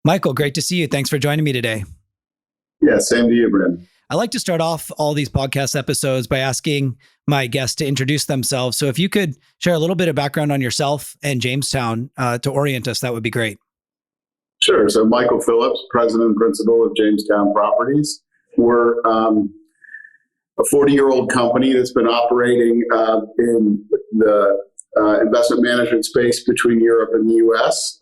Michael, great to see you. Thanks for joining me today. Yeah, same to you, Brandon. I like to start off all these podcast episodes by asking my guests to introduce themselves. So if you could share a little bit of background on yourself and Jamestown to orient us, that would be great. Sure. So Michael Phillips, President and Principal of Jamestown Properties. We're a 40-year-old company that's been operating in the investment management space between Europe and the U.S.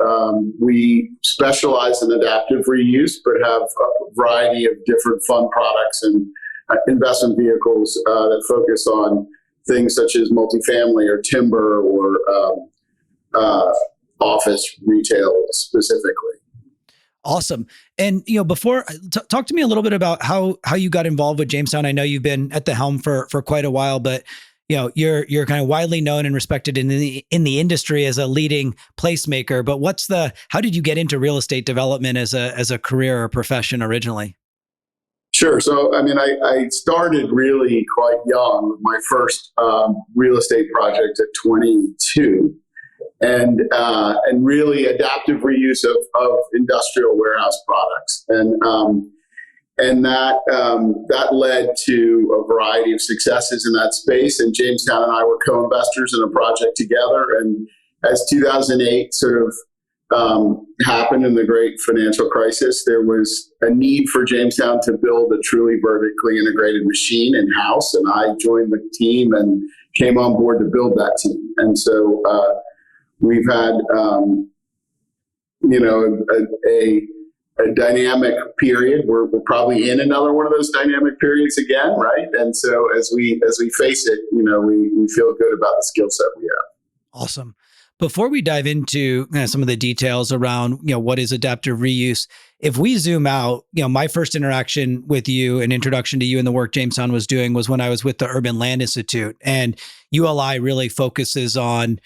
We specialize in adaptive reuse, but have a variety of different fund products and investment vehicles that focus on things such as multifamily or timber or office retail specifically. Awesome. And, before, talk to me a little bit about how you got involved with Jamestown. I know you've been at the helm for quite a while, but you're kind of widely known and respected in the industry as a leading placemaker. But how did you get into real estate development as a career or profession originally? Sure. So, I started really quite young. My first real estate project at 22, and really adaptive reuse of industrial warehouse products, and that led to a variety of successes in that space. And Jamestown and I were co-investors in a project together. And as 2008 sort of happened in the great financial crisis, there was a need for Jamestown to build a truly vertically integrated machine in-house. And I joined the team and came on board to build that team. And so we've had, a dynamic period. We're probably in another one of those dynamic periods again, right? And so as we face it, we feel good about the skill set we have. Awesome. Before we dive into some of the details around what is adaptive reuse, if we zoom out, my first interaction with you and introduction to you and the work Jamestown was doing was when I was with the Urban Land Institute, and ULI really focuses on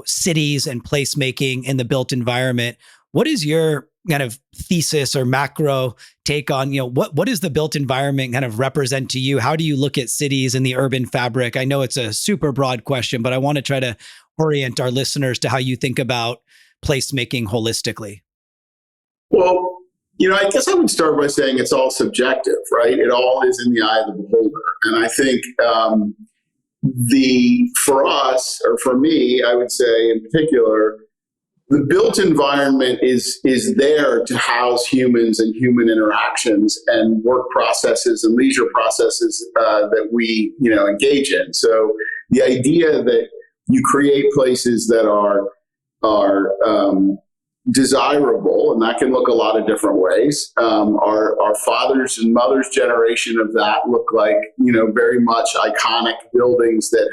cities and placemaking in the built environment. What is your kind of thesis or macro take on, what does the built environment kind of represent to you? How do you look at cities and the urban fabric? I know it's a super broad question, but I want to try to orient our listeners to how you think about placemaking holistically. Well, I guess I would start by saying it's all subjective, right? It all is in the eye of the beholder. And I think for us, or for me, I would say in particular, the built environment is there to house humans and human interactions and work processes and leisure processes that we engage in. So the idea that you create places that are desirable, and that can look a lot of different ways. Our fathers and mothers' generation of that look like very much iconic buildings that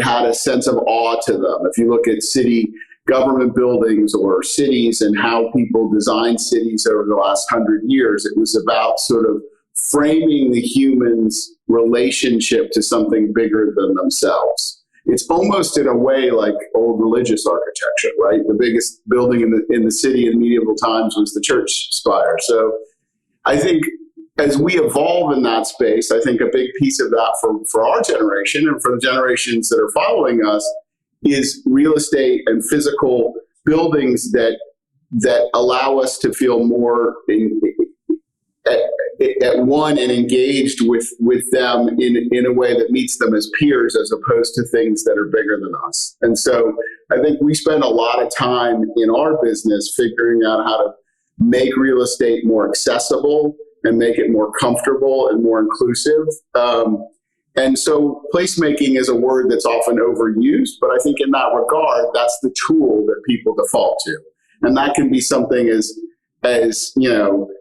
had a sense of awe to them. If you look at city government buildings or cities and how people designed cities over the last 100 years, it was about sort of framing the human's relationship to something bigger than themselves. It's almost in a way like old religious architecture, right? The biggest building in the city in medieval times was the church spire. So I think as we evolve in that space, I think a big piece of that for our generation and for the generations that are following us is real estate and physical buildings that allow us to feel more at one and engaged with them in a way that meets them as peers as opposed to things that are bigger than us. And so I think we spend a lot of time in our business figuring out how to make real estate more accessible and make it more comfortable and more inclusive. And so placemaking is a word that's often overused, but I think in that regard, that's the tool that people default to. And that can be something as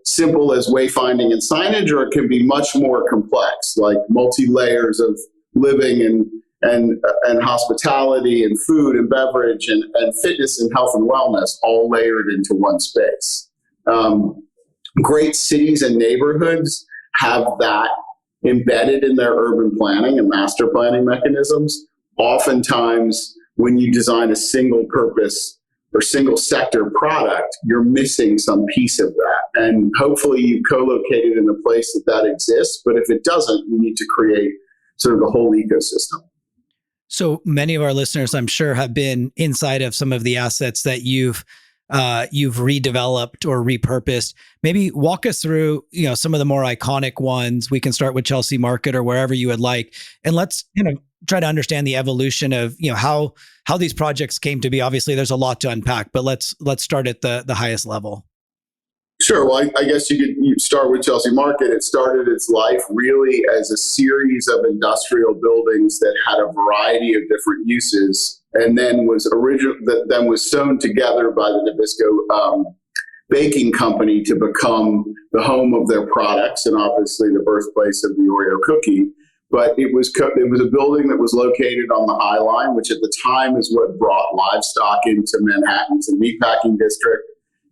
simple as wayfinding and signage, or it can be much more complex, like multi-layers of living and hospitality and food and beverage and fitness and health and wellness all layered into one space. Great cities and neighborhoods have that embedded in their urban planning and master planning mechanisms. Oftentimes, when you design a single purpose or single sector product, you're missing some piece of that. And hopefully you've co-located in a place that exists. But if it doesn't, you need to create sort of the whole ecosystem. So many of our listeners, I'm sure, have been inside of some of the assets that you've you've redeveloped or repurposed. Maybe walk us through, some of the more iconic ones. We can start with Chelsea Market or wherever you would like, and let's try to understand the evolution of how these projects came to be. Obviously, there's a lot to unpack, but let's start at the highest level. Sure. Well, I guess you'd start with Chelsea Market. It started its life really as a series of industrial buildings that had a variety of different uses, and then was sewn together by the Nabisco Baking Company to become the home of their products and obviously the birthplace of the Oreo cookie. But it was a building that was located on the High Line, which at the time is what brought livestock into Manhattan's meatpacking district,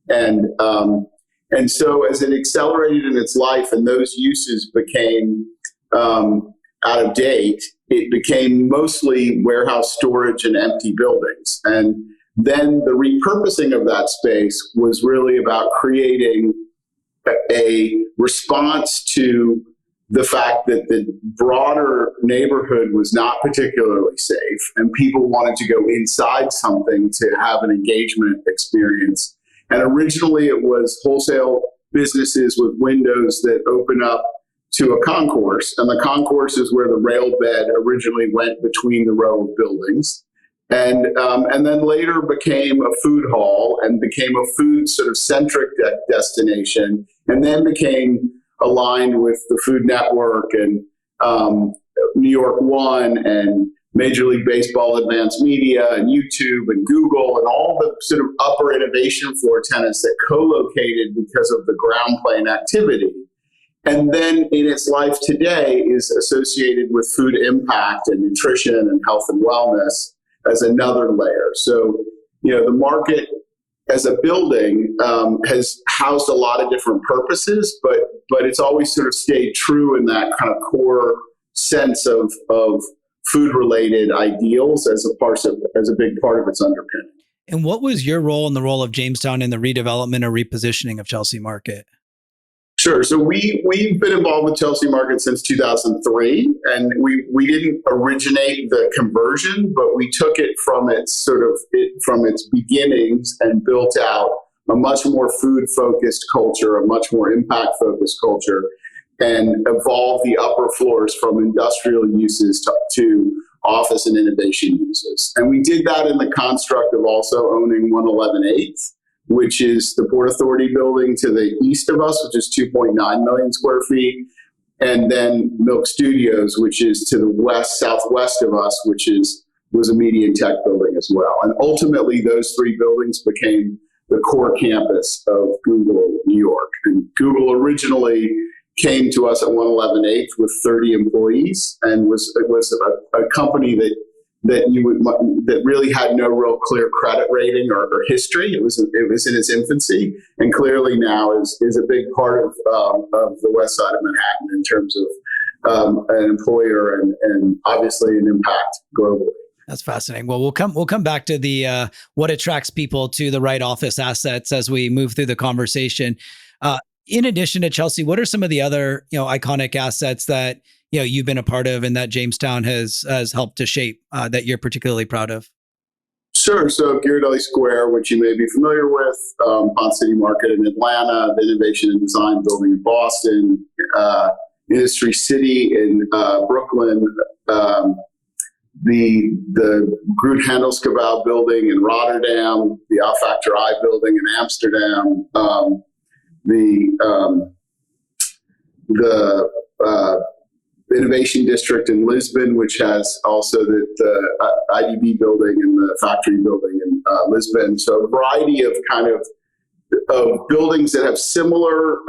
and so as it accelerated in its life and those uses became out of date, it became mostly warehouse storage and empty buildings. And then the repurposing of that space was really about creating a response to the fact that the broader neighborhood was not particularly safe and people wanted to go inside something to have an engagement experience. And originally it was wholesale businesses with windows that open up to a concourse. And the concourse is where the rail bed originally went between the row of buildings. And then later became a food hall and became a food sort of centric destination, and then became aligned with the Food Network and New York One and Major League Baseball Advanced Media and YouTube and Google and all the sort of upper innovation floor tenants that co-located because of the ground plane activity. And then in its life today is associated with food impact and nutrition and health and wellness as another layer. So, the market as a building has housed a lot of different purposes, but it's always sort of stayed true in that kind of core sense of food-related ideals as a big part of its underpinning. And what was your role in the role of Jamestown in the redevelopment or repositioning of Chelsea Market? Sure. So we've been involved with Chelsea Market since 2003, and we didn't originate the conversion, but we took it from its beginnings and built out a much more food-focused culture, a much more impact-focused culture, and evolve the upper floors from industrial uses to office and innovation uses. And we did that in the construct of also owning 111 8th, which is the Port Authority building to the east of us, which is 2.9 million square feet, and then Milk Studios, which is to the southwest of us, was a media and tech building as well. And ultimately, those three buildings became the core campus of Google New York. And Google originally came to us at 111 8th with 30 employees, and was a company that really had no real clear credit rating or history. It was in its infancy, and clearly now is a big part of the west side of Manhattan in terms of an employer and obviously an impact globally. That's fascinating. Well, we'll come back to the what attracts people to the right office assets as we move through the conversation. In addition to Chelsea, what are some of the other iconic assets that you've been a part of and that Jamestown has helped to shape that you're particularly proud of? Sure. So Ghirardelli Square, which you may be familiar with, Ponce City Market in Atlanta, the Innovation and Design Building in Boston, Industry City in Brooklyn, the Groot Handelskabouw building in Rotterdam, the Alfactor I building in Amsterdam, the Innovation District in Lisbon, which has also the IDB building and the factory building in Lisbon. So a variety of of buildings that have similar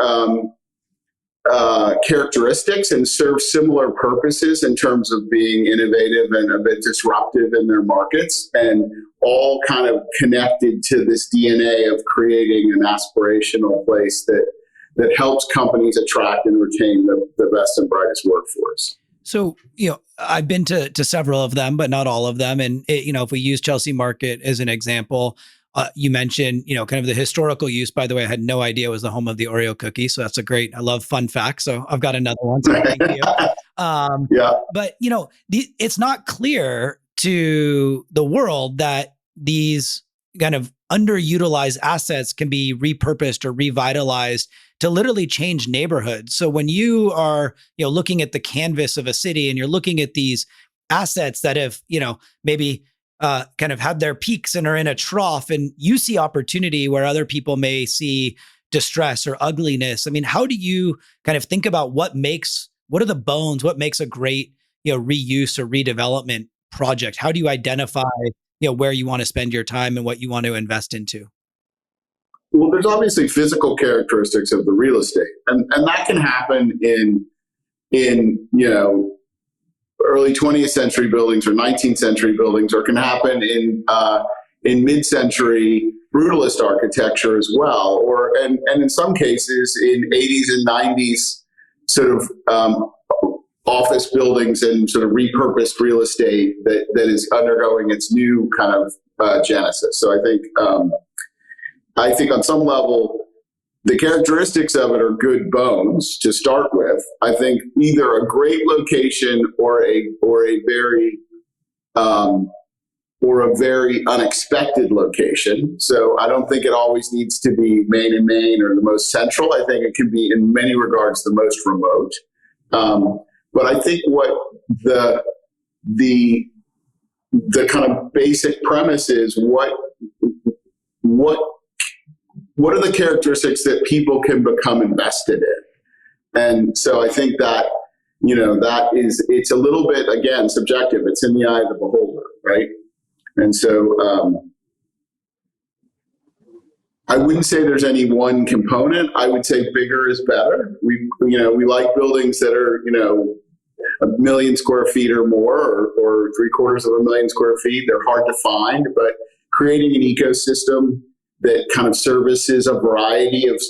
characteristics and serve similar purposes in terms of being innovative and a bit disruptive in their markets, and all kind of connected to this DNA of creating an aspirational place that helps companies attract and retain the best and brightest workforce. So, I've been to several of them, but not all of them. And, if we use Chelsea Market as an example, you mentioned, kind of the historical use. By the way, I had no idea it was the home of the Oreo cookie. So that's I love fun facts. So I've got another one. So thank you. Yeah. But, it's not clear to the world that these kind of underutilized assets can be repurposed or revitalized to literally change neighborhoods. So when you are, looking at the canvas of a city and you're looking at these assets that have, maybe kind of had their peaks and are in a trough, and you see opportunity where other people may see distress or ugliness. I mean, how do you kind of think about what are the bones, what makes a great, reuse or redevelopment project? How do you identify, where you want to spend your time and what you want to invest into? Well, there's obviously physical characteristics of the real estate, and that can happen in early 20th century buildings or 19th century buildings, or can happen in mid-century brutalist architecture as well, and in some cases in 80s and 90s sort of office buildings and sort of repurposed real estate that is undergoing its new kind of genesis. So I think on some level, the characteristics of it are good bones to start with. I think either a great location or a very unexpected location. So I don't think it always needs to be main and main or the most central. I think it can be in many regards the most remote. But I think what the kind of basic premise is what are the characteristics that people can become invested in? And so I think that, it's a little bit, again, subjective. It's in the eye of the beholder, right? And so I wouldn't say there's any one component. I would say bigger is better. We like buildings that are, 1 million square feet or more, or 750,000 square feet. They're hard to find, but creating an ecosystem that kind of services a variety of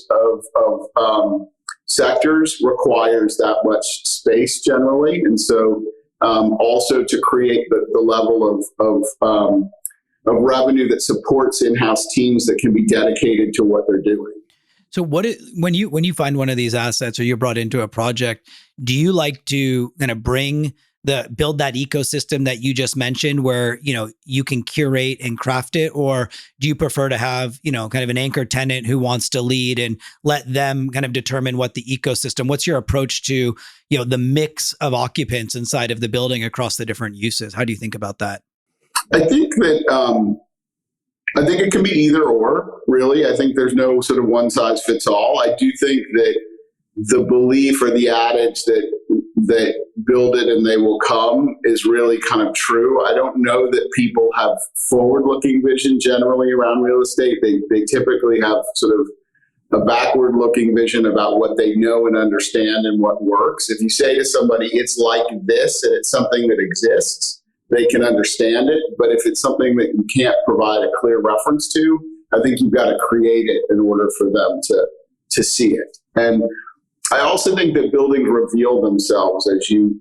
sectors requires that much space generally. And so also to create the level of revenue that supports in-house teams that can be dedicated to what they're doing. So when you find one of these assets or you're brought into a project, do you like to kind of build that ecosystem that you just mentioned where, you can curate and craft it? Or do you prefer to have, kind of an anchor tenant who wants to lead and let them kind of determine what the ecosystem, what's your approach to, the mix of occupants inside of the building across the different uses? How do you think about that? I think it can be either or, really. I think there's no sort of one size fits all. I do think that the belief or the adage that build it and they will come is really kind of true. I don't know that people have forward-looking vision generally around real estate. They typically have sort of a backward-looking vision about what they know and understand and what works. If you say to somebody, it's like this, and it's something that exists, they can understand it. But if it's something that you can't provide a clear reference to, I think you've got to create it in order for them to see it. And I also think that buildings reveal themselves as you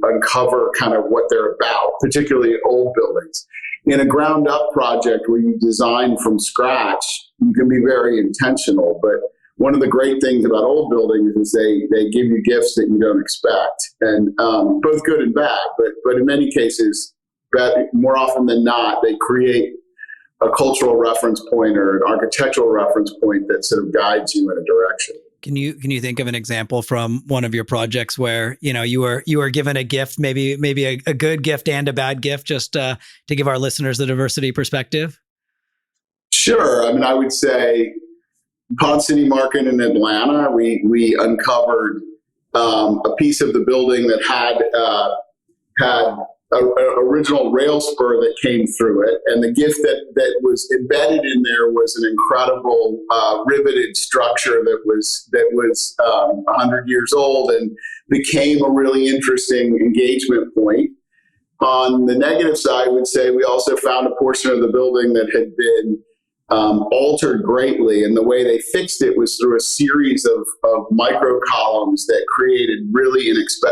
uncover kind of what they're about, particularly old buildings. In a ground up project where you design from scratch, you can be very intentional. But one of the great things about old buildings is they give you gifts that you don't expect, and both good and bad. But in many cases, more often than not, they create a cultural reference point or an architectural reference point that sort of guides you in a direction. Can you think of an example from one of your projects where you were given a gift, maybe a good gift and a bad gift, just to give our listeners the diversity perspective? Sure. I mean, I would say Ponce City Market in Atlanta, we uncovered a piece of the building that had an original rail spur that came through it, and the gift that was embedded in there was an incredible riveted structure that was 100 years old and became a really interesting engagement point. On the negative side, I would say we also found a portion of the building that had been altered greatly, and the way they fixed it was through a series of micro columns that created really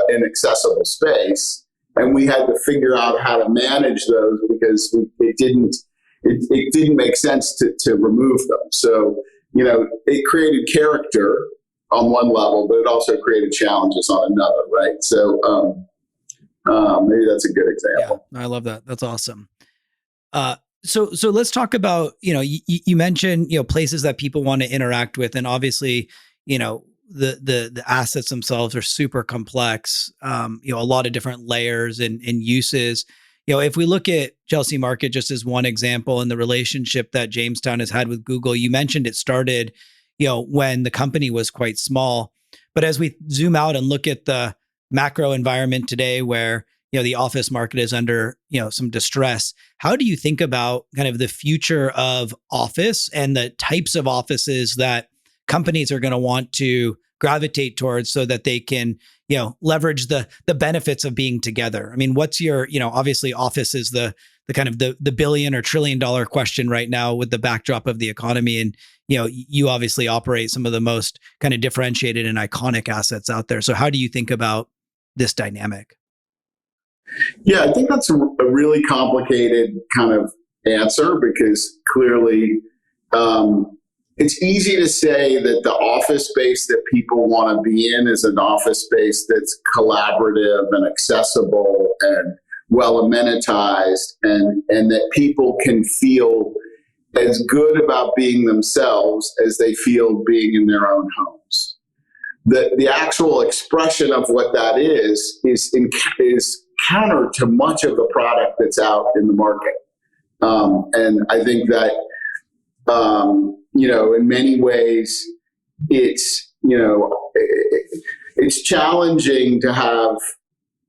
inaccessible space. And we had to figure out how to manage those because it didn't make sense to remove them. So, it created character on one level, but it also created challenges on another, right? So maybe that's a good example. Yeah, I love that. That's awesome. So let's talk about, you mentioned, places that people want to interact with, and obviously, the assets themselves are super complex. A lot of different layers and uses. If we look at Chelsea Market just as one example, and the relationship that Jamestown has had with Google, you mentioned it started, when the company was quite small. But as we zoom out and look at the macro environment today, where the office market is under some distress, how do you think about kind of the future of office and the types of offices that companies are going to want to gravitate towards, so that they can leverage the benefits of being together? I mean, what's your, obviously office is the kind of the billion or $1 trillion question right now with the backdrop of the economy. And you obviously operate some of the most kind of differentiated and iconic assets out there. So how do you think about this dynamic? Yeah, I think that's a really complicated kind of answer, because clearly it's easy to say that the office space that people want to be in is an office space that's collaborative and accessible and well amenitized, and that people can feel as good about being themselves as they feel being in their own homes. The actual expression of what that is counter to much of the product that's out in the market. And I think that, in many ways, it's challenging to have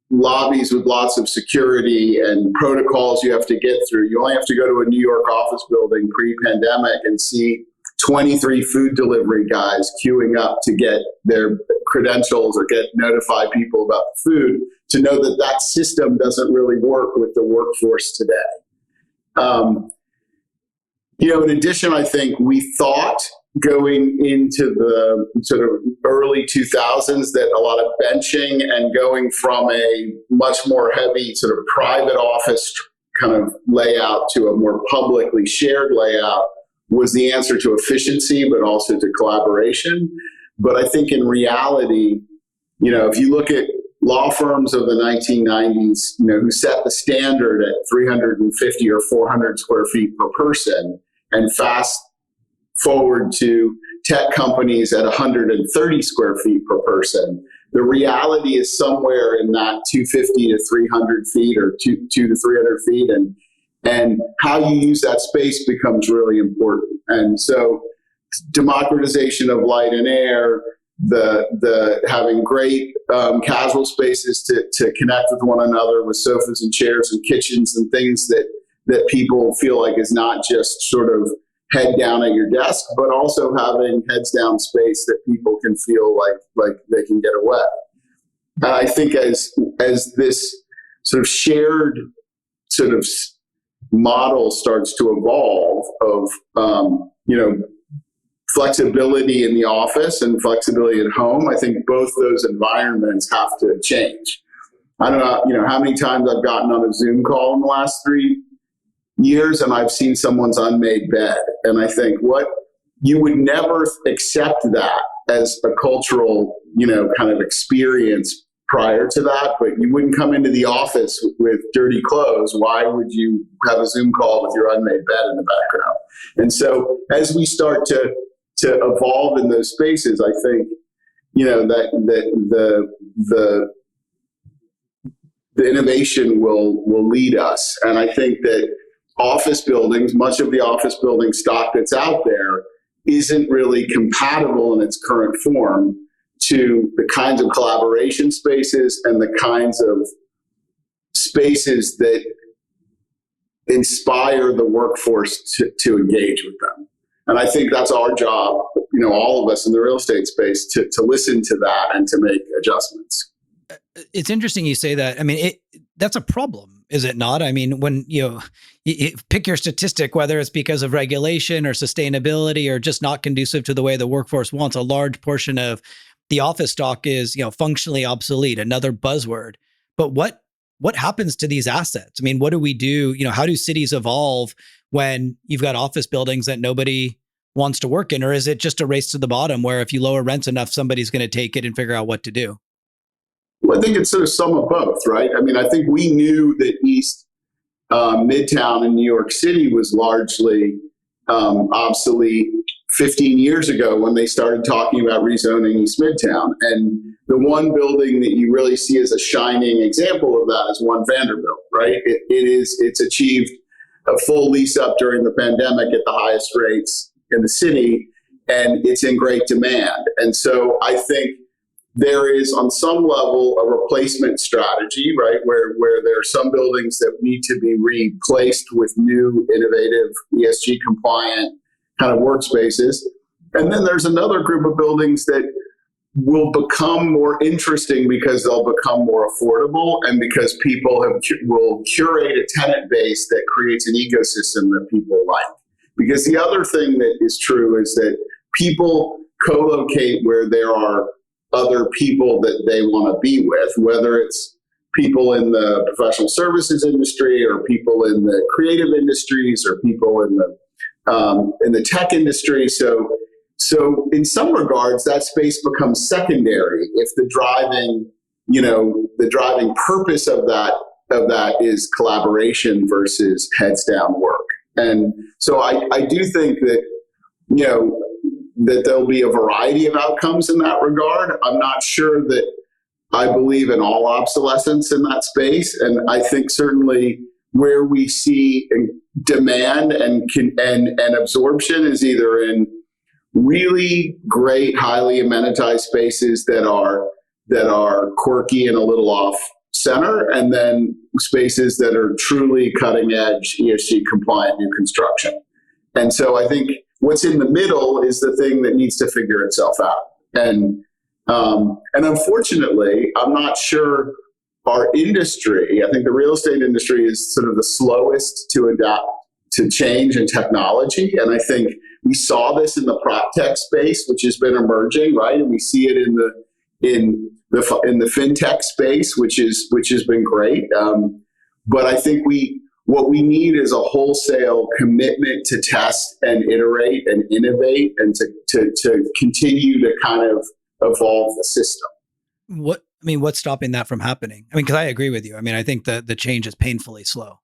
lobbies with lots of security and protocols you have to get through. You only have to go to a New York office building pre-pandemic and see 23 food delivery guys queuing up to get their credentials or notify people about the food, to know that that system doesn't really work with the workforce today. In addition, I think we thought going into the sort of early 2000s that a lot of benching and going from a much more heavy sort of private office kind of layout to a more publicly shared layout was the answer to efficiency, but also to collaboration. But I think in reality, if you look at law firms of the 1990s, who set the standard at 350 or 400 square feet per person, and fast forward to tech companies at 130 square feet per person, the reality is somewhere in that 250 to 300 feet or 2 to 300 feet. And how you use that space becomes really important. And so democratization of light and air, the having great casual spaces to connect with one another with sofas and chairs and kitchens and things that people feel like is not just sort of head down at your desk, but also having heads down space that people can feel like they can get away. And I think as this sort of shared sort of model starts to evolve of flexibility in the office and flexibility at home, I think both those environments have to change. I don't know, how many times I've gotten on a Zoom call in the last 3 years and I've seen someone's unmade bed. And I think you would never accept that as a cultural, kind of experience prior to that, but you wouldn't come into the office with dirty clothes. Why would you have a Zoom call with your unmade bed in the background? And so as we start to evolve in those spaces, I think, that the innovation will lead us. And I think that office buildings, much of the office building stock that's out there isn't really compatible in its current form to the kinds of collaboration spaces and the kinds of spaces that inspire the workforce to engage with them. And I think that's our job, all of us in the real estate space, to listen to that and to make adjustments. It's interesting you say that. I mean, that's a problem, is it not? I mean, when you pick your statistic, whether it's because of regulation or sustainability or just not conducive to the way the workforce wants, a large portion of the office stock is, functionally obsolete, another buzzword. But what happens to these assets? I mean, what do we do? How do cities evolve when you've got office buildings that nobody wants to work in? Or is it just a race to the bottom where if you lower rents enough, somebody's going to take it and figure out what to do? Well, I think it's sort of some of both, right? I mean, I think we knew that East Midtown in New York City was largely obsolete 15 years ago when they started talking about rezoning East Midtown. And the one building that you really see as a shining example of that is One Vanderbilt, right? It's achieved a full lease up during the pandemic at the highest rates in the city, and it's in great demand. And so I think there is, on some level, a replacement strategy, right, where there are some buildings that need to be replaced with new, innovative, ESG compliant kind of workspaces. And then there's another group of buildings that will become more interesting because they'll become more affordable and because people will curate a tenant base that creates an ecosystem that people like. Because the other thing that is true is that people co-locate where there are other people that they want to be with, whether it's people in the professional services industry or people in the creative industries or people in the tech industry. So in some regards, that space becomes secondary if the driving purpose of that is collaboration versus heads down work. And so I do think that, that there'll be a variety of outcomes in that regard. I'm not sure that I believe in all obsolescence in that space. And I think certainly where we see demand and absorption is either in really great, highly amenitized spaces that are quirky and a little off center, and then spaces that are truly cutting edge, ESG compliant new construction. And so I think what's in the middle is the thing that needs to figure itself out. And unfortunately, I'm not sure our industry, I think the real estate industry is sort of the slowest to adapt to change and technology. And I think we saw this in the prop tech space, which has been emerging, right? And we see it in the fintech space, which has been great. But I think what we need is a wholesale commitment to test and iterate and innovate and to continue to kind of evolve the system. What's stopping that from happening? Because I agree with you. I think the change is painfully slow.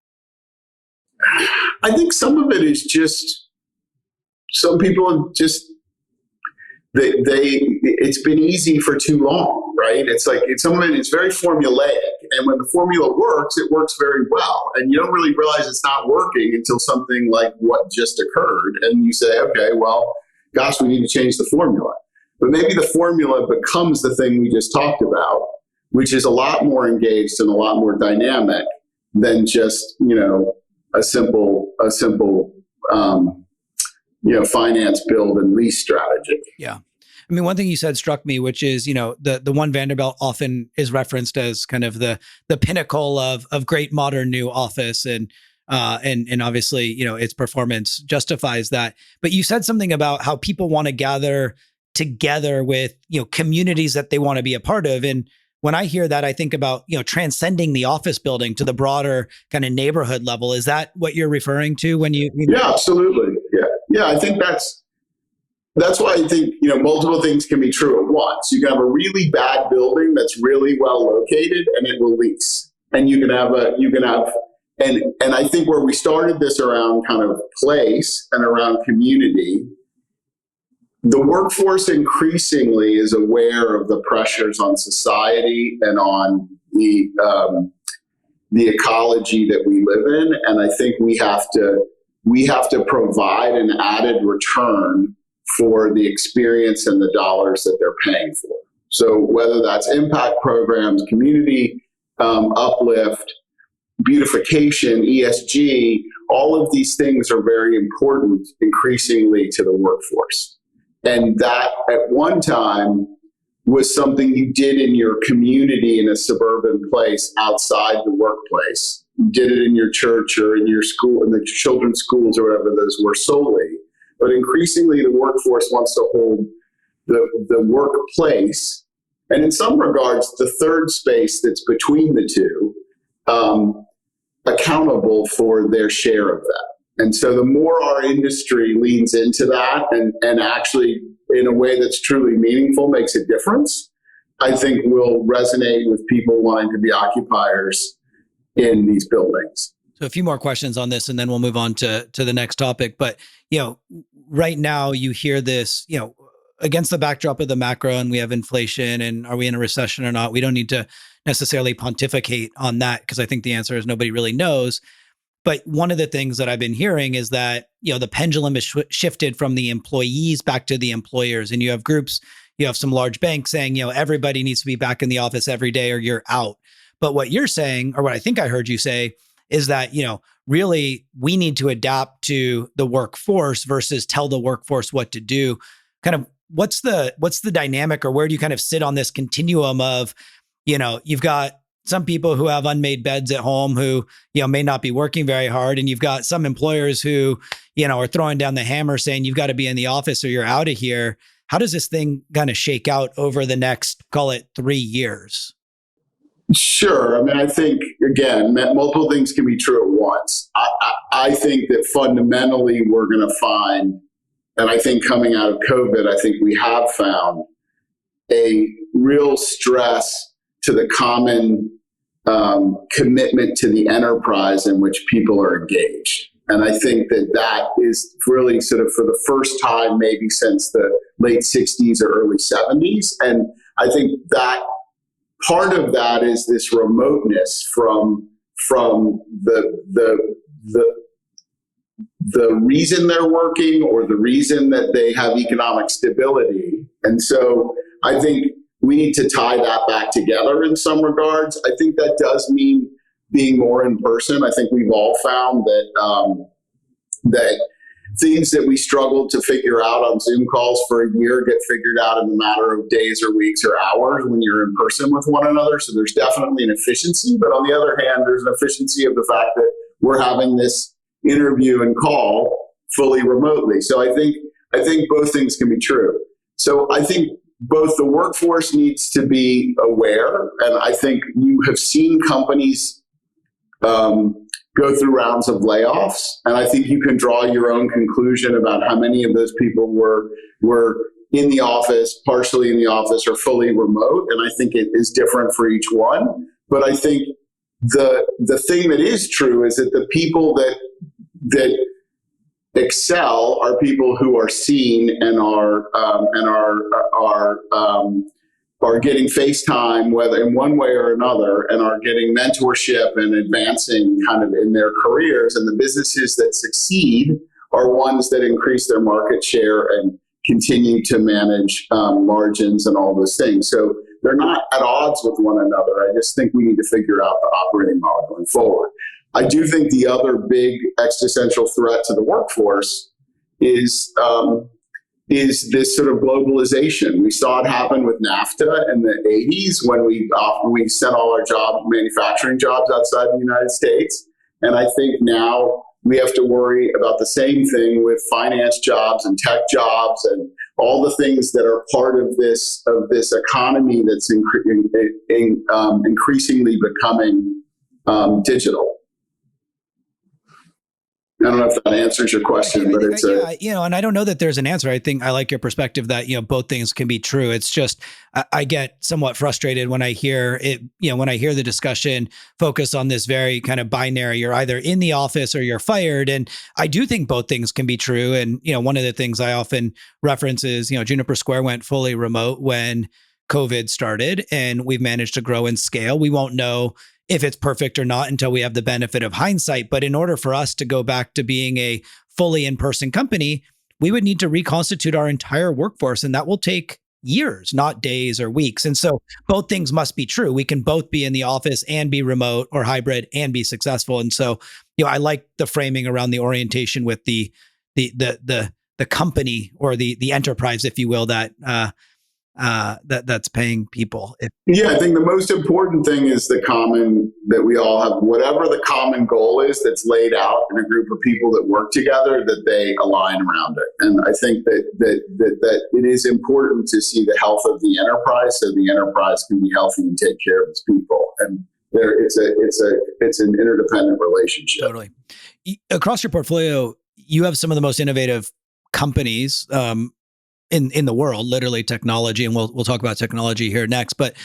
I think some of it is just some people just it's been easy for too long, right? It's like some of it is very formulaic, and when the formula works, it works very well, and you don't really realize it's not working until something like what just occurred, and you say, okay, well, gosh, we need to change the formula. But maybe the formula becomes the thing we just talked about, which is a lot more engaged and a lot more dynamic than just a simple finance, build, and lease strategy. Yeah. One thing you said struck me, which is, the One Vanderbilt often is referenced as kind of the pinnacle of great modern new office. And obviously, its performance justifies that. But you said something about how people want to gather together with, communities that they want to be a part of. And when I hear that, I think about, transcending the office building to the broader kind of neighborhood level. Is that what you're referring to when you? Yeah, absolutely. Yeah. I think that's why I think, multiple things can be true at once. You can have a really bad building that's really well located and it will lease. And you can have and I think where we started this around kind of place and around community, the workforce increasingly is aware of the pressures on society and on the ecology that we live in. And I think we have to provide an added return for the experience and the dollars that they're paying for. So whether that's impact programs, community uplift, beautification, ESG, all of these things are very important increasingly to the workforce. And that at one time was something you did in your community in a suburban place outside the workplace. You did it in your church or in your school, in the children's schools or whatever those were solely. But increasingly the workforce wants to hold the workplace, and in some regards, the third space that's between the two, accountable for their share of that. And so the more our industry leans into that and actually in a way that's truly meaningful makes a difference, I think will resonate with people wanting to be occupiers in these buildings. So a few more questions on this, and then we'll move on to the next topic. But right now you hear this, against the backdrop of the macro, and we have inflation, and are we in a recession or not? We don't need to necessarily pontificate on that because I think the answer is nobody really knows. But one of the things that I've been hearing is that, the pendulum is shifted from the employees back to the employers. And you have groups, you have some large banks saying, everybody needs to be back in the office every day or you're out. But what you're saying, or what I think I heard you say, is that, really we need to adapt to the workforce versus tell the workforce what to do. Kind of what's the dynamic, or where do you kind of sit on this continuum of, you've got some people who have unmade beds at home who, may not be working very hard. And you've got some employers who, are throwing down the hammer saying you've got to be in the office or you're out of here. How does this thing kind of shake out over the next, call it 3 years? Sure. I mean, I think, again, multiple things can be true at once. I think that fundamentally we're going to find, and I think coming out of COVID, I think we have found a real stress to the common commitment to the enterprise in which people are engaged. And I think that is really sort of for the first time, maybe since the late 60s or early 70s. And I think that part of that is this remoteness from the reason they're working or the reason that they have economic stability. And so I think we need to tie that back together in some regards. I think that does mean being more in person. I think we've all found that things that we struggled to figure out on Zoom calls for a year get figured out in a matter of days or weeks or hours when you're in person with one another. So there's definitely an efficiency, but on the other hand, there's an efficiency of the fact that we're having this interview and call fully remotely. So I think both things can be true. So I think both the workforce needs to be aware, and I think you have seen companies go through rounds of layoffs, and I think you can draw your own conclusion about how many of those people were in the office, partially in the office, or fully remote, and I think it is different for each one. But I think the thing that is true is that the people that excel are people who are seen and are getting FaceTime, whether in one way or another, and are getting mentorship and advancing kind of in their careers. And the businesses that succeed are ones that increase their market share and continue to manage margins and all those things. So they're not at odds with one another. I just think we need to figure out the operating model going forward. I do think the other big existential threat to the workforce is this sort of globalization. We saw it happen with NAFTA in the 80s when we sent all our manufacturing jobs outside the United States. And I think now we have to worry about the same thing with finance jobs and tech jobs and all the things that are part of this economy that's increasingly becoming digital. I don't know if that answers your question, but it's and I don't know that there's an answer. I think I like your perspective that, both things can be true. It's just, I get somewhat frustrated when I hear it, when I hear the discussion focus on this very kind of binary, you're either in the office or you're fired. And I do think both things can be true. And, one of the things I often reference is, Juniper Square went fully remote when COVID started, and we've managed to grow and scale. We won't know if it's perfect or not until we have the benefit of hindsight. But in order for us to go back to being a fully in-person company, we would need to reconstitute our entire workforce. And that will take years, not days or weeks. And so both things must be true. We can both be in the office and be remote or hybrid and be successful. And so, I like the framing around the orientation with the company or the enterprise, if you will, that's paying people. Yeah, I think the most important thing is that we all have, whatever the common goal is that's laid out in a group of people that work together, that they align around it. And I think that it is important to see the health of the enterprise, so the enterprise can be healthy and take care of its people. And it's an interdependent relationship. Totally. Across your portfolio, you have some of the most innovative companies in the world, literally technology, and we'll talk about technology here next. But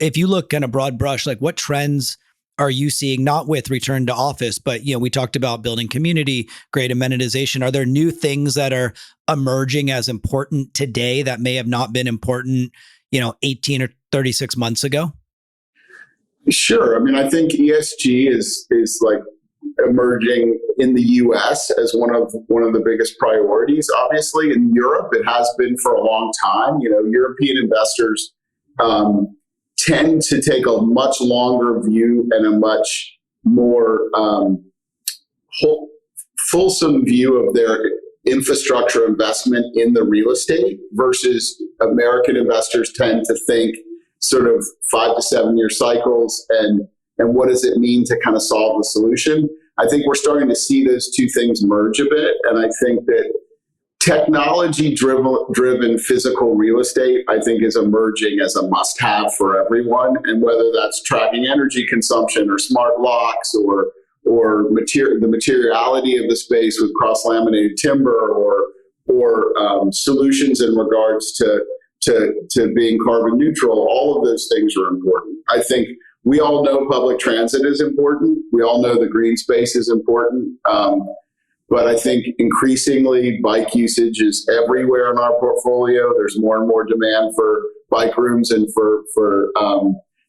if you look kind of broad brush, like what trends are you seeing, not with return to office, but, we talked about building community, great amenitization. Are there new things that are emerging as important today that may have not been important, 18 or 36 months ago? Sure. I mean, I think ESG is like emerging in the U.S. as one of the biggest priorities. Obviously, in Europe, it has been for a long time. European investors tend to take a much longer view and a much more fulsome view of their infrastructure investment in the real estate versus American investors tend to think sort of 5 to 7 year cycles and what does it mean to kind of solve the solution. I think we're starting to see those two things merge a bit. And I think that technology driven physical real estate, I think, is emerging as a must have for everyone. And whether that's tracking energy consumption or smart locks or the materiality of the space with cross laminated timber or solutions in regards to being carbon neutral, all of those things are important. I think we all know public transit is important. We all know the green space is important. But I think increasingly bike usage is everywhere in our portfolio. There's more and more demand for bike rooms and for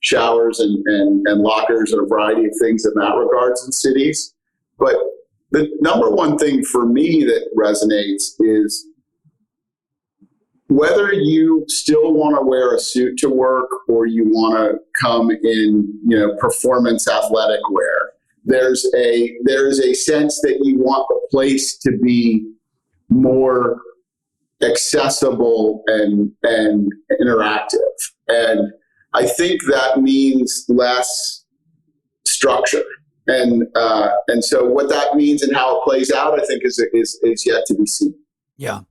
showers and lockers and a variety of things in that regards in cities. But the number one thing for me that resonates is whether you still want to wear a suit to work or you want to come in, performance athletic wear, there is a sense that you want the place to be more accessible and interactive. And I think that means less structure. And so what that means and how it plays out, I think is yet to be seen. Yeah.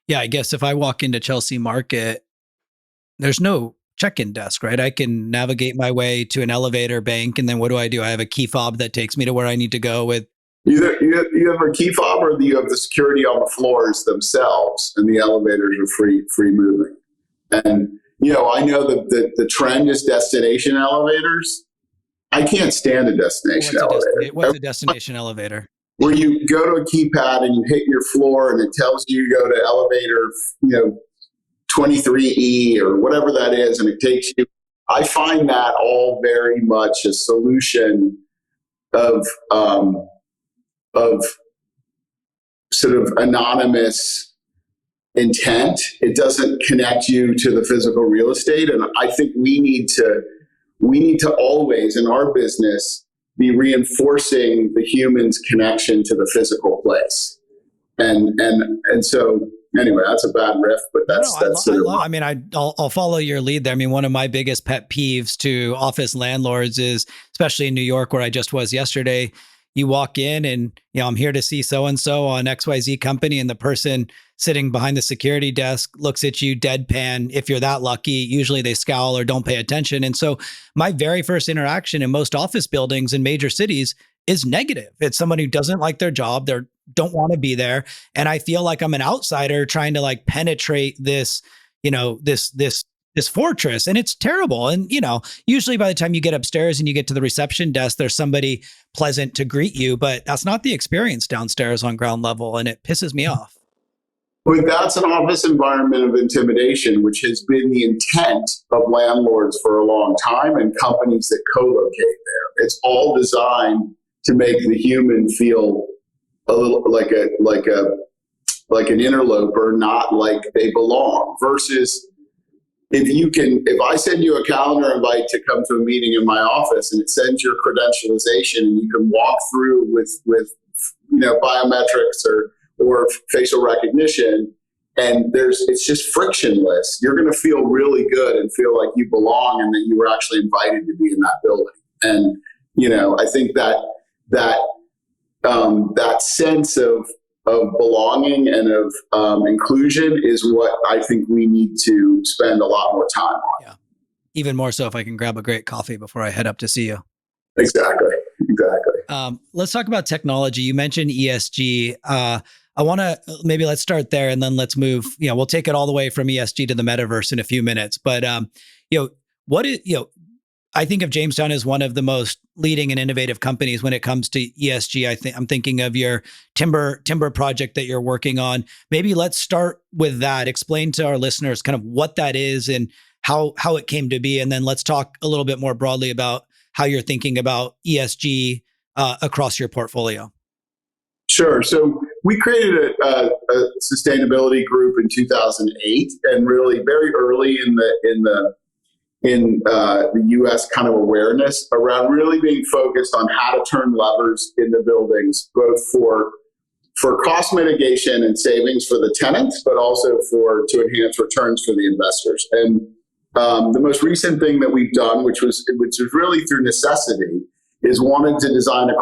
Yeah, I guess if I walk into Chelsea Market, there's no check-in desk, right? I can navigate my way to an elevator bank, and then what do? I have a key fob that takes me to where I need to go with. Either you have a key fob or you have the security on the floors themselves, and the elevators are free moving. And, I know that the trend is destination elevators. I can't stand a destination elevator. What's a destination elevator? Where you go to a keypad and you hit your floor and it tells you to go to elevator, 23E or whatever that is, and it takes you. I find that all very much a solution of sort of anonymous intent. It doesn't connect you to the physical real estate, and I think we need to always in our business be reinforcing the human's connection to the physical place. And so anyway, that's a bad riff, but I'll follow your lead there. I mean, one of my biggest pet peeves to office landlords is, especially in New York, where I just was yesterday, you walk in and, I'm here to see so-and-so on XYZ company. And the person sitting behind the security desk looks at you deadpan. If you're that lucky, usually they scowl or don't pay attention. And so my very first interaction in most office buildings in major cities is negative. It's someone who doesn't like their job. They don't want to be there. And I feel like I'm an outsider trying to penetrate this, this fortress, and it's terrible. And, usually by the time you get upstairs and you get to the reception desk, there's somebody pleasant to greet you, but that's not the experience downstairs on ground level. And it pisses me off. But that's an office environment of intimidation, which has been the intent of landlords for a long time and companies that co-locate there. It's all designed to make the human feel a little like an interloper, not like they belong. Versus if I send you a calendar invite to come to a meeting in my office and it sends your credentialization and you can walk through with biometrics or facial recognition, and it's just frictionless, you're going to feel really good and feel like you belong and that you were actually invited to be in that building. And I think that sense of belonging and of inclusion is what I think we need to spend a lot more time on. Yeah, even more so if I can grab a great coffee before I head up to see you. Exactly. Let's talk about technology. You mentioned ESG. I want to let's start there and then let's move. We'll take it all the way from ESG to the metaverse in a few minutes. But I think of Jamestown as one of the most leading and innovative companies when it comes to ESG. I'm thinking of your timber project that you're working on. Maybe let's start with that. Explain to our listeners kind of what that is and how it came to be, and then let's talk a little bit more broadly about how you're thinking about ESG across your portfolio. Sure. So we created a sustainability group in 2008, and really very early in the U.S. kind of awareness around really being focused on how to turn levers in the buildings, both for cost mitigation and savings for the tenants, but also to enhance returns for the investors. And the most recent thing that we've done, which was really through necessity, is wanted to design a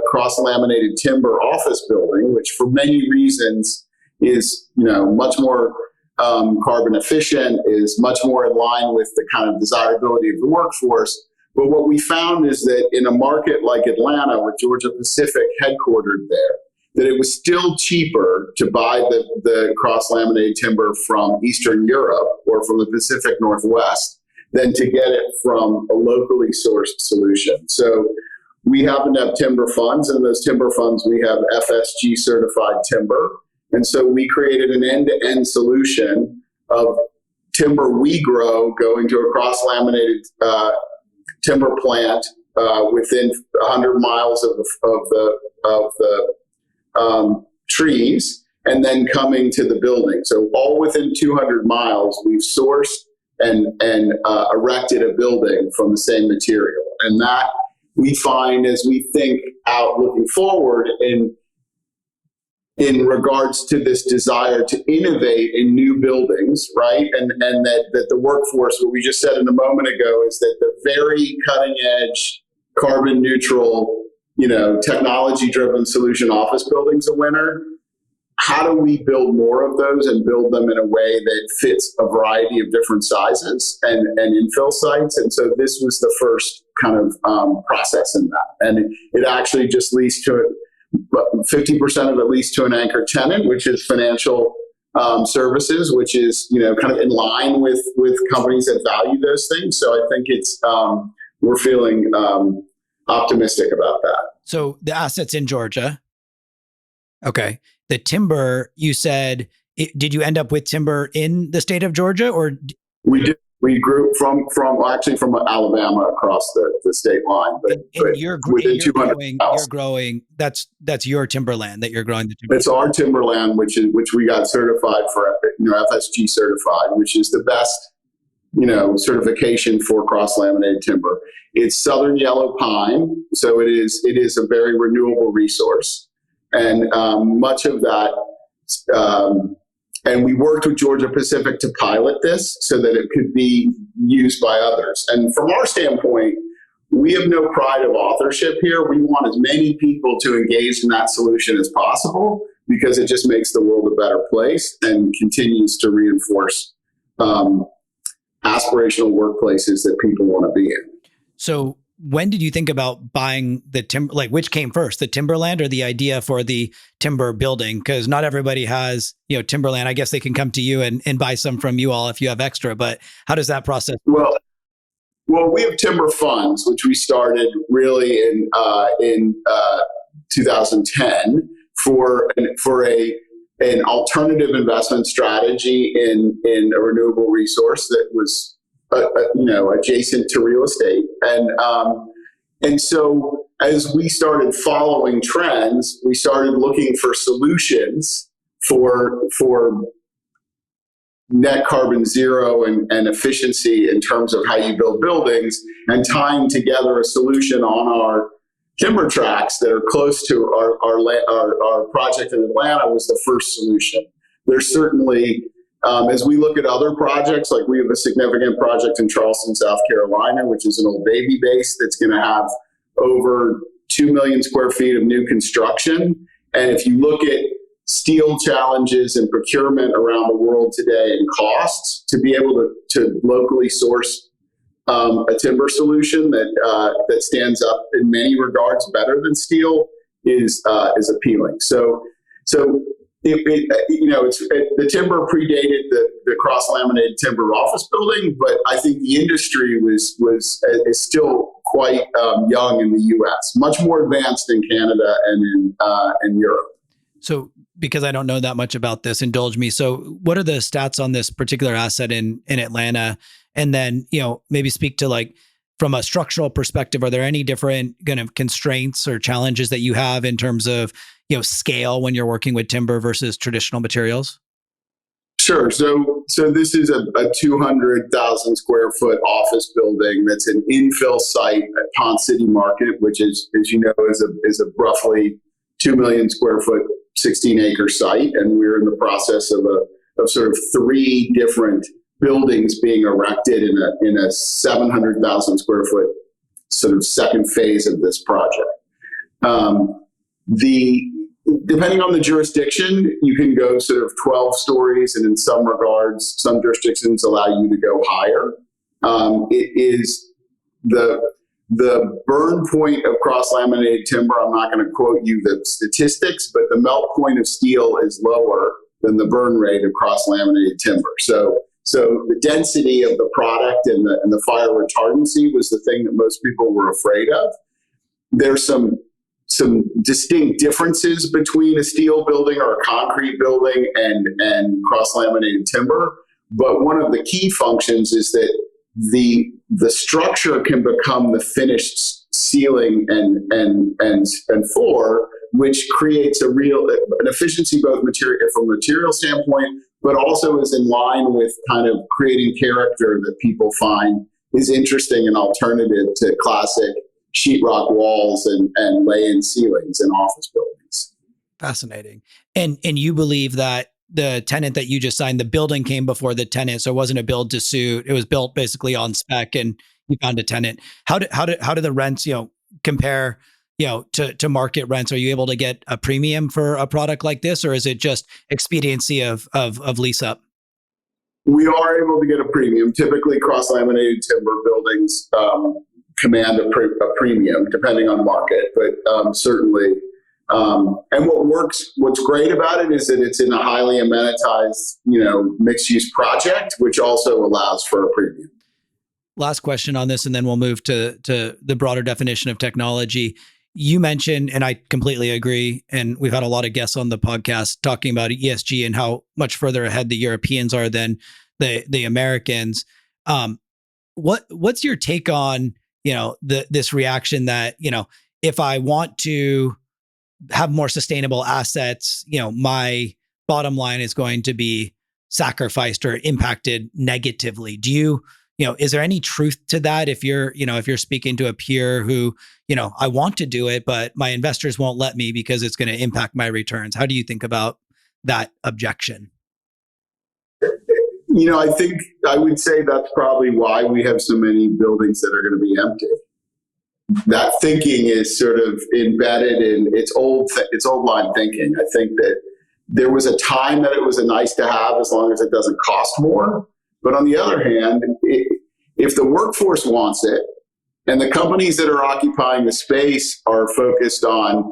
cross-laminated timber office building, which for many reasons is much more carbon efficient, is much more in line with the kind of desirability of the workforce. But what we found is that in a market like Atlanta, with Georgia Pacific headquartered there, that it was still cheaper to buy the cross-laminated timber from Eastern Europe or from the Pacific Northwest than to get it from a locally sourced solution. So we happen to have timber funds, and in those timber funds, we have FSG certified timber. And so we created an end-to-end solution of timber we grow going to a cross-laminated timber plant within 100 miles of the trees, and then coming to the building. So all within 200 miles, we've sourced and erected a building from the same material. And that we find as we think out looking forward in regards to this desire to innovate in new buildings, right? And that the workforce, what we just said a moment ago, is that the very cutting edge, carbon neutral, technology driven solution office buildings a winner. How do we build more of those and build them in a way that fits a variety of different sizes and infill sites? And so this was the first kind of process in that. And it actually just leads to 50% of it leads to an anchor tenant, which is financial services, which is, kind of in line with companies that value those things. So I think it's, we're feeling optimistic about that. So the assets in Georgia. Okay. The timber, you said, did you end up with timber in the state of Georgia, or? We did. We grew from Alabama across the state line, but you're within 200 miles. You're growing. That's your timberland that you're growing the timber. It's our timberland, which we got certified for, FSG certified, which is the best, certification for cross-laminated timber. It's southern yellow pine, so it is a very renewable resource, and much of that. And we worked with Georgia Pacific to pilot this so that it could be used by others. And from our standpoint, we have no pride of authorship here. We want as many people to engage in that solution as possible, because it just makes the world a better place and continues to reinforce aspirational workplaces that people want to be in. So when did you think about buying the timber? Like, which came first, the timberland or the idea for the timber building? Because not everybody has, timberland. I guess they can come to you and buy some from you all if you have extra. But how does that process? Well, we have timber funds, which we started really in 2010 for an alternative investment strategy in a renewable resource that was adjacent to real estate. And so as we started following trends, we started looking for solutions for net carbon zero and efficiency in terms of how you build buildings, and tying together a solution on our timber tracts that are close to our project in Atlanta was the first solution. There's certainly, as we look at other projects, like we have a significant project in Charleston, South Carolina, which is an old baby base that's going to have over 2 million square feet of new construction. And if you look at steel challenges and procurement around the world today and costs, to be able to locally source a timber solution that stands up in many regards better than steel is appealing. So the timber predated the cross-laminated timber office building, but I think the industry is still quite young in the U.S., much more advanced in Canada and in Europe. So, because I don't know that much about this, indulge me. So, what are the stats on this particular asset in Atlanta? And then, maybe speak to, like, from a structural perspective, are there any different kind of constraints or challenges that you have in terms of, scale when you're working with timber versus traditional materials? Sure. So this is a 200,000 square foot office building that's an infill site at Ponce City Market, which is, as you know, is a roughly 2 million square foot, 16-acre site, and we're in the process of sort of 3 different buildings being erected in a 700,000 square foot sort of second phase of this project. Depending on the jurisdiction, you can go sort of 12 stories, and in some regards, some jurisdictions allow you to go higher. It is the burn point of cross-laminated timber. I'm not going to quote you the statistics, but the melt point of steel is lower than the burn rate of cross-laminated timber. So the density of the product and the fire retardancy was the thing that most people were afraid of. There's some distinct differences between a steel building or a concrete building and cross-laminated timber. But one of the key functions is that the structure can become the finished ceiling and floor, which creates an efficiency both from a material standpoint, but also is in line with kind of creating character that people find is interesting and alternative to classic sheetrock walls and lay-in ceilings in office buildings. Fascinating. And you believe that the tenant that you just signed, the building came before the tenant, so it wasn't a build to suit. It was built basically on spec, and you found a tenant. How do the rents, compare, to market rents? Are you able to get a premium for a product like this, or is it just expediency of lease up? We are able to get a premium. Typically, cross-laminated timber buildings command a premium depending on market, but certainly. And what's great about it is that it's in a highly amenitized, mixed-use project, which also allows for a premium. Last question on this, and then we'll move to the broader definition of technology. You mentioned, and I completely agree, and we've had a lot of guests on the podcast talking about ESG and how much further ahead the Europeans are than the Americans. What's your take on this reaction that, if I want to have more sustainable assets, my bottom line is going to be sacrificed or impacted negatively? Do you, is there any truth to that? If you're speaking to a peer who, I want to do it, but my investors won't let me because it's going to impact my returns. How do you think about that objection? I think I would say that's probably why we have so many buildings that are going to be empty. That thinking is sort of embedded in it's old line thinking. I think that there was a time that it was a nice to have as long as it doesn't cost more. But on the other hand, if the workforce wants it and the companies that are occupying the space are focused on,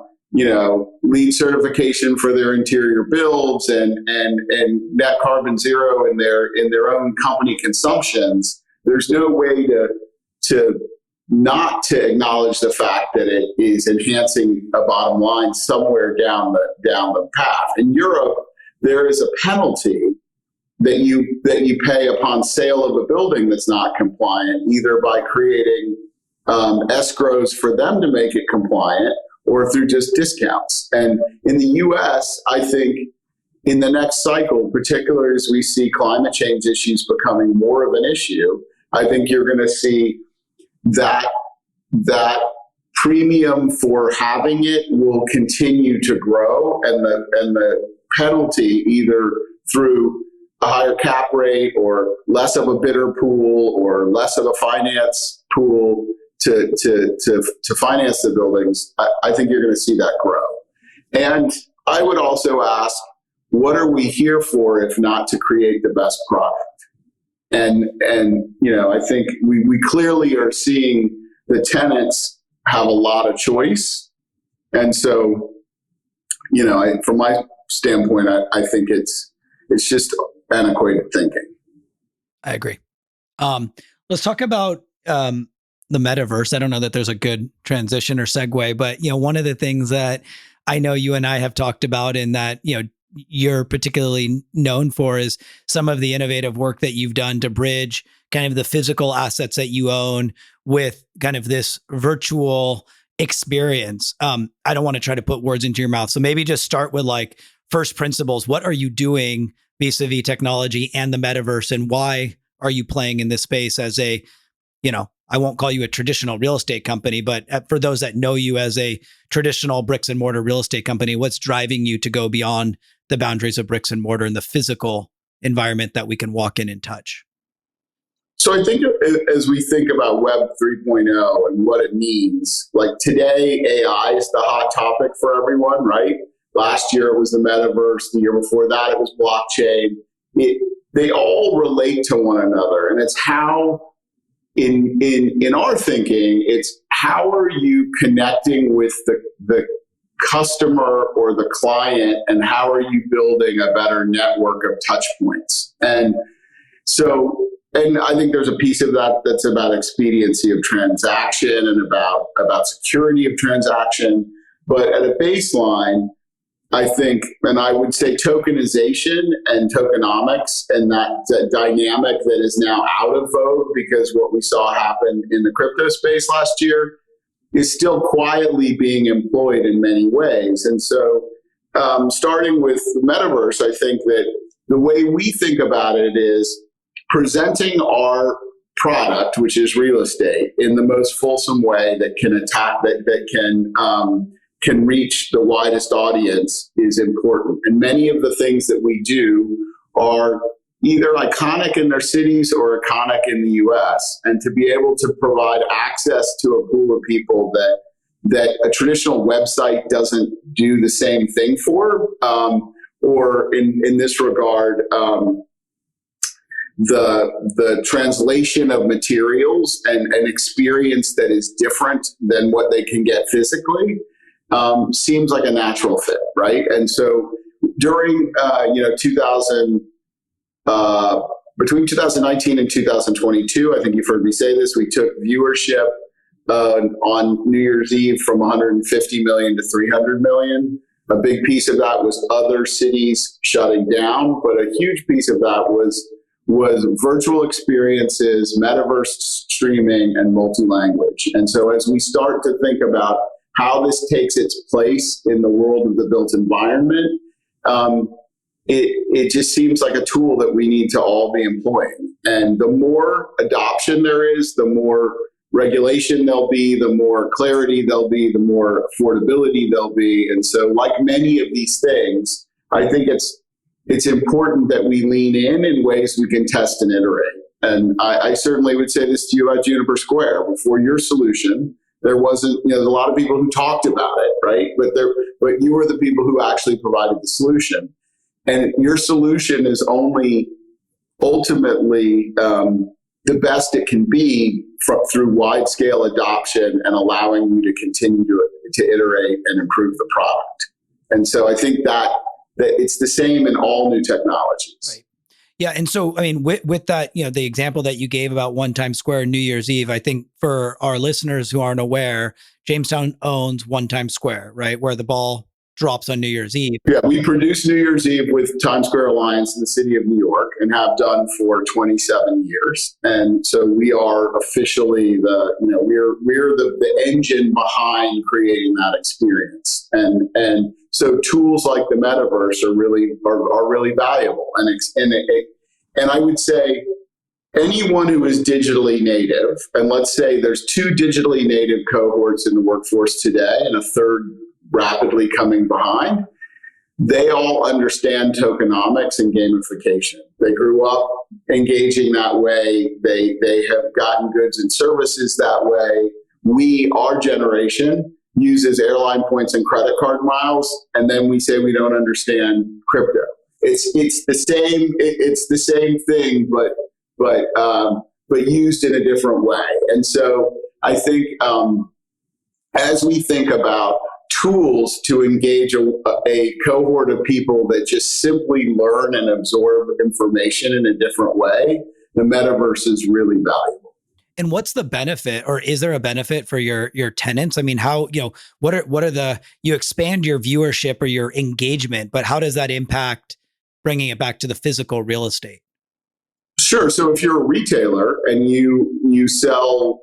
LEED certification for their interior builds and net carbon zero in their own company consumptions, there's no way to not to acknowledge the fact that it is enhancing a bottom line somewhere down the path. In Europe, there is a penalty that you pay upon sale of a building that's not compliant, either by creating escrows for them to make it compliant or through just discounts. And in the U.S., I think in the next cycle, particularly as we see climate change issues becoming more of an issue, I think you're going to see that premium for having it will continue to grow, and the penalty, either through a higher cap rate or less of a bidder pool or less of a finance pool to finance the buildings, I think you're going to see that grow. And I would also ask, what are we here for if not to create the best product? And I think we clearly are seeing the tenants have a lot of choice. And so, from my standpoint, I think it's just antiquated thinking. I agree. Let's talk about the metaverse. I don't know that there's a good transition or segue, but one of the things that I know you and I have talked about, and that you're particularly known for, is some of the innovative work that you've done to bridge kind of the physical assets that you own with kind of this virtual experience. I don't want to try to put words into your mouth, so maybe just start with like first principles. What are you doing vis-a-vis technology and the metaverse, and why are you playing in this space as a, I won't call you a traditional real estate company, but for those that know you as a traditional bricks and mortar real estate company, what's driving you to go beyond the boundaries of bricks and mortar and the physical environment that we can walk in and touch? So I think as we think about Web 3.0 and what it means, like today, AI is the hot topic for everyone, right? Last year it was the metaverse. The year before that it was blockchain. They all relate to one another, and it's how in our thinking, it's how are you connecting with the customer or the client, and how are you building a better network of touch points? And I think there's a piece of that that's about expediency of transaction and about security of transaction. But at a baseline, I think, and I would say tokenization and tokenomics and that dynamic that is now out of vogue because what we saw happen in the crypto space last year is still quietly being employed in many ways. And so starting with the metaverse, I think that the way we think about it is presenting our product, which is real estate, in the most fulsome way that can reach the widest audience is important. And many of the things that we do are either iconic in their cities or iconic in the US. And to be able to provide access to a pool of people that a traditional website doesn't do the same thing for, or in this regard, the translation of materials and an experience that is different than what they can get physically, seems like a natural fit, right? And so during between 2019 and 2022, I think you've heard me say this, we took viewership on New Year's Eve from 150 million to 300 million. A big piece of that was other cities shutting down, but a huge piece of that was virtual experiences, metaverse streaming, and multi-language. And so as we start to think about how this takes its place in the world of the built environment, it just seems like a tool that we need to all be employing. And the more adoption there is, the more regulation there'll be, the more clarity there'll be, the more affordability there'll be. And so like many of these things, I think it's important that we lean in ways we can test and iterate. And I certainly would say this to you at Juniper Square. Before your solution, there wasn't, there's a lot of people who talked about it, right? But you were the people who actually provided the solution. And your solution is only ultimately the best it can be through wide-scale adoption and allowing you to continue to iterate and improve the product. And so I think that it's the same in all new technologies. Right. Yeah. And so, I mean, with that, the example that you gave about One Times Square New Year's Eve, I think for our listeners who aren't aware, Jamestown owns One Times Square, right? Where the ball drops on New Year's Eve. Yeah, we produce New Year's Eve with Times Square Alliance in the city of New York and have done for 27 years. And so we are officially we're the engine behind creating that experience. And so tools like the metaverse are really valuable. And I would say anyone who is digitally native, and let's say there's 2 digitally native cohorts in the workforce today and a third rapidly coming behind, they all understand tokenomics and gamification. They grew up engaging that way. They have gotten goods and services that way. Our generation uses airline points and credit card miles, and then we say we don't understand crypto. It's the same thing, but used in a different way. And so I think as we think about tools to engage a cohort of people that just simply learn and absorb information in a different way, the metaverse is really valuable. And what's the benefit, or is there a benefit for your tenants? I mean, how, what are you expand your viewership or your engagement, but how does that impact bringing it back to the physical real estate? Sure. So if you're a retailer and you sell,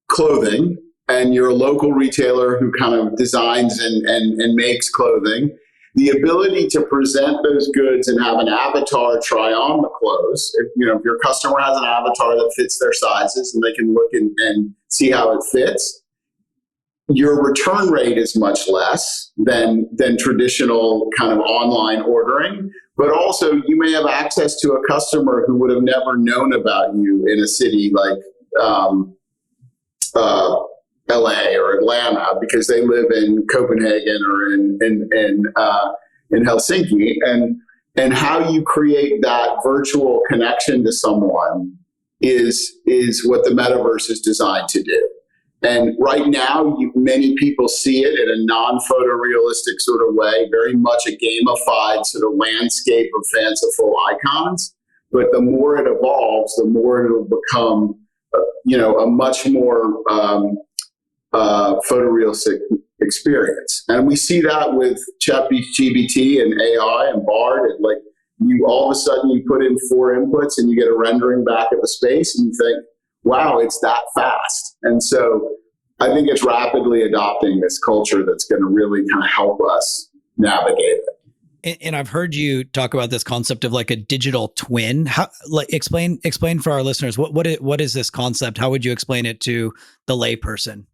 clothing, and you're a local retailer who kind of designs and makes clothing, the ability to present those goods and have an avatar try on the clothes. If your customer has an avatar that fits their sizes and they can look and see how it fits, your return rate is much less than traditional kind of online ordering. But also, you may have access to a customer who would have never known about you in a city like LA or Atlanta because they live in Copenhagen or in Helsinki, and how you create that virtual connection to someone is what the metaverse is designed to do. And right now, many people see it in a non-photorealistic sort of way, very much a gamified sort of landscape of fanciful icons. But the more it evolves, the more it will become, a much more photorealistic experience. And we see that with ChatGPT and AI and Bard. And like all of a sudden you put in 4 inputs and you get a rendering back of the space and you think, wow, it's that fast. And so I think it's rapidly adopting this culture that's going to really kind of help us navigate it. And I've heard you talk about this concept of like a digital twin. How, like, explain for our listeners, what is this concept? How would you explain it to the layperson?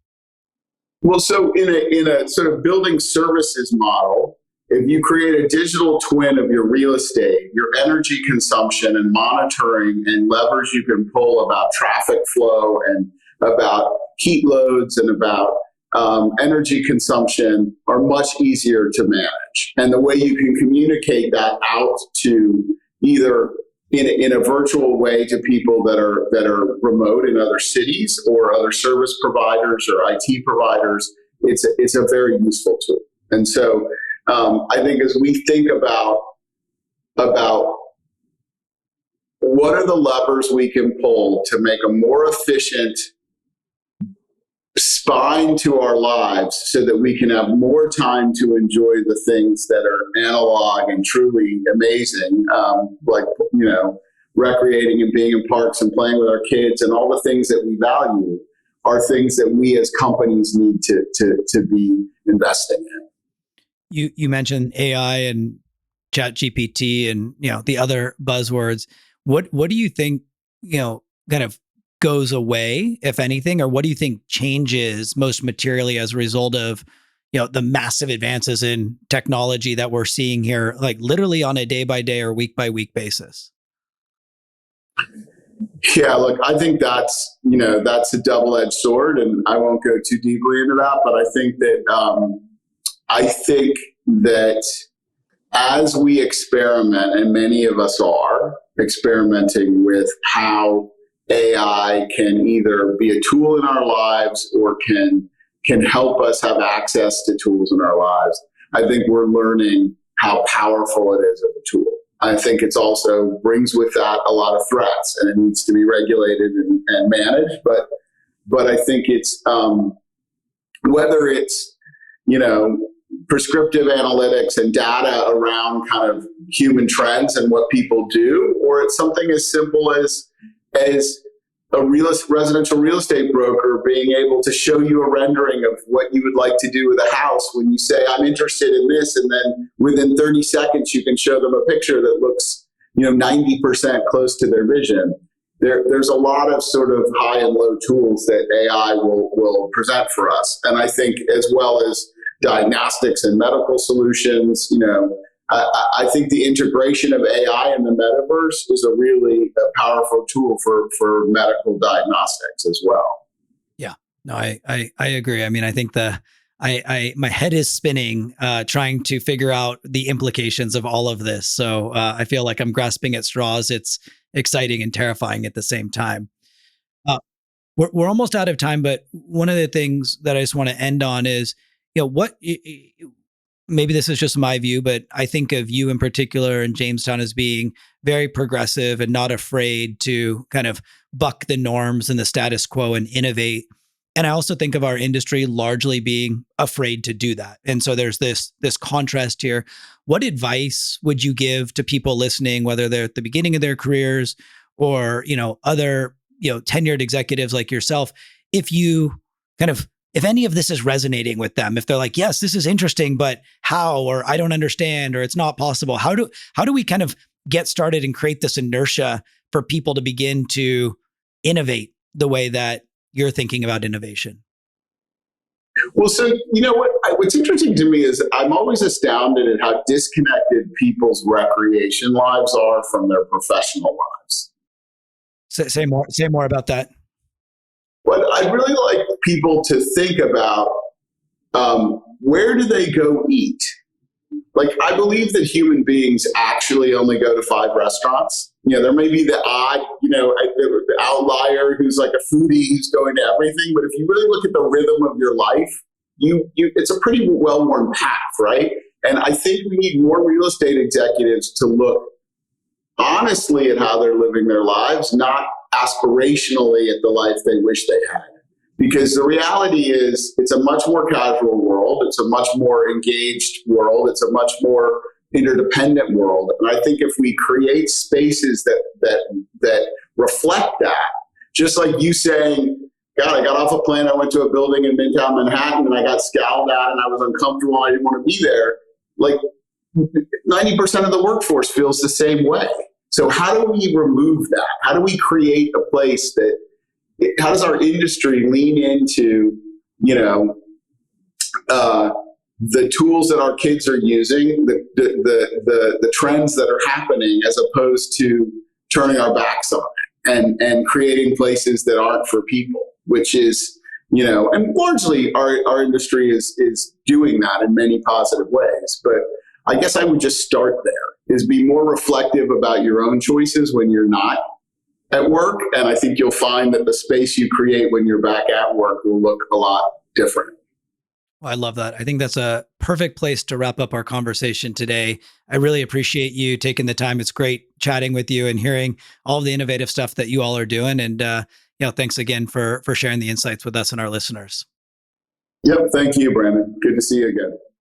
Well, so in a sort of building services model, if you create a digital twin of your real estate, your energy consumption and monitoring and levers you can pull about traffic flow and about heat loads and about energy consumption are much easier to manage. And the way you can communicate that out to either in a virtual way to people that are remote in other cities or other service providers or IT providers, it's a very useful tool. And so I think as we think about what are the levers we can pull to make a more efficient spine to our lives so that we can have more time to enjoy the things that are analog and truly amazing, like, recreating and being in parks and playing with our kids and all the things that we value are things that we as companies need to be investing in. You mentioned AI and ChatGPT and the other buzzwords. What do you think kind of goes away, if anything, or what do you think changes most materially as a result of the massive advances in technology that we're seeing here, like literally on a day by day or week by week basis? Yeah, look, I think that's a double-edged sword, and I won't go too deeply into that, but I think that as we experiment, and many of us are experimenting with how AI can either be a tool in our lives or can help us have access to tools in our lives, I think we're learning how powerful it is as a tool. I think it's also brings with that a lot of threats, and it needs to be regulated and managed. But I think it's whether it's prescriptive analytics and data around kind of human trends and what people do, or it's something as simple as a residential real estate broker being able to show you a rendering of what you would like to do with a house when you say, I'm interested in this, and then within 30 seconds you can show them a picture that looks 90% close to their vision. There's a lot of sort of high and low tools that AI will present for us. And I think as well as diagnostics and medical solutions, I think the integration of AI in the metaverse is a really powerful tool for medical diagnostics as well. Yeah, no, I agree. I mean, I think my head is spinning trying to figure out the implications of all of this. So I feel like I'm grasping at straws. It's exciting and terrifying at the same time. We're almost out of time, but one of the things that I just want to end on is, what maybe this is just my view, but I think of you in particular in Jamestown as being very progressive and not afraid to kind of buck the norms and the status quo and innovate. And I also think of our industry largely being afraid to do that. And so there's this contrast here. What advice would you give to people listening, whether they're at the beginning of their careers or, other, tenured executives like yourself, if any of this is resonating with them, if they're like, yes, this is interesting, but how, or I don't understand, or it's not possible. How do we kind of get started and create this inertia for people to begin to innovate the way that you're thinking about innovation? Well, so what's interesting to me is I'm always astounded at how disconnected people's recreation lives are from their professional lives. Say more about that. But I'd really like people to think about where do they go eat? Like, I believe that human beings actually only go to 5 restaurants. There may be the odd, the outlier who's like a foodie who's going to everything. But if you really look at the rhythm of your life, it's a pretty well-worn path, right? And I think we need more real estate executives to look honestly at how they're living their lives, not aspirationally at the life they wish they had. Because the reality is it's a much more casual world. It's a much more engaged world. It's a much more interdependent world. And I think if we create spaces that reflect that, just like you saying, God, I got off a plane, I went to a building in Midtown Manhattan and I got scowled at and I was uncomfortable, I didn't want to be there. Like 90% of the workforce feels the same way. So how do we remove that? How do we create a place how does our industry lean into, the tools that our kids are using, the trends that are happening, as opposed to turning our backs on it and creating places that aren't for people, which is, and largely our industry is doing that in many positive ways. But I guess I would just start there, is be more reflective about your own choices when you're not at work. And I think you'll find that the space you create when you're back at work will look a lot different. Well, I love that. I think that's a perfect place to wrap up our conversation today. I really appreciate you taking the time. It's great chatting with you and hearing all of the innovative stuff that you all are doing. And thanks again for sharing the insights with us and our listeners. Yep. Thank you, Brandon. Good to see you again.